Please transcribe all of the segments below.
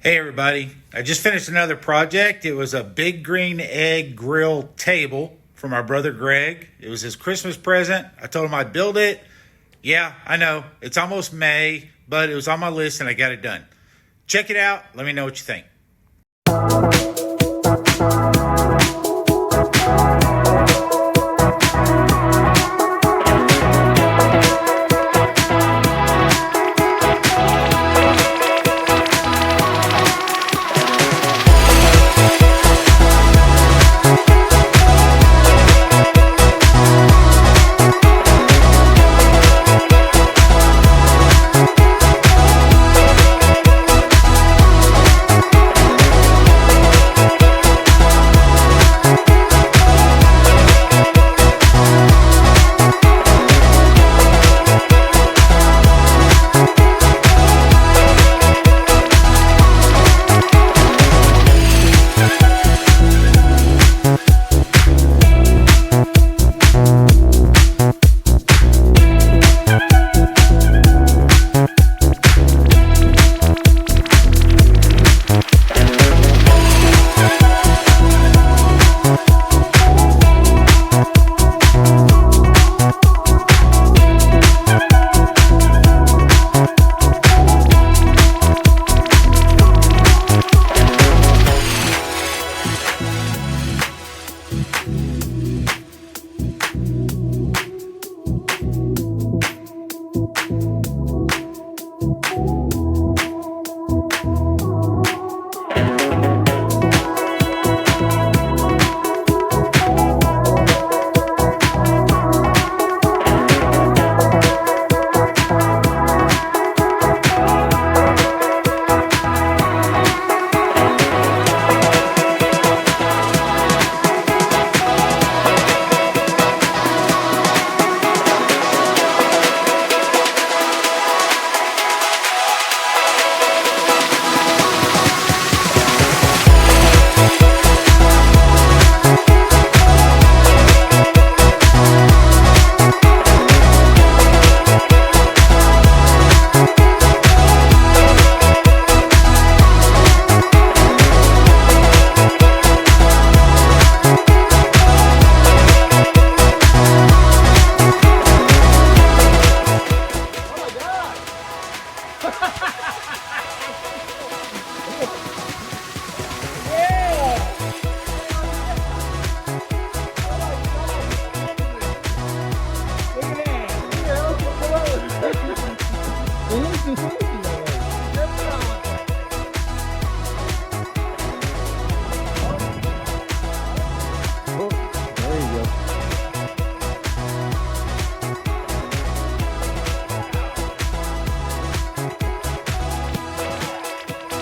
Hey everybody, I just finished another project. It was a big green egg grill table from our brother Greg. It was his Christmas present. I told him I'd build it. Yeah, I know, it's almost May, but it was on my list and I got it done. Check it out, let me know what you think.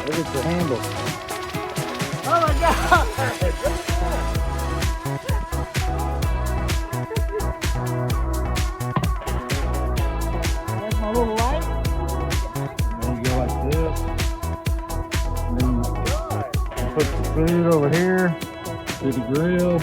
Look at the handle. Oh my God! That's my little light. And then you go like this. And then you put the food over here to the grill.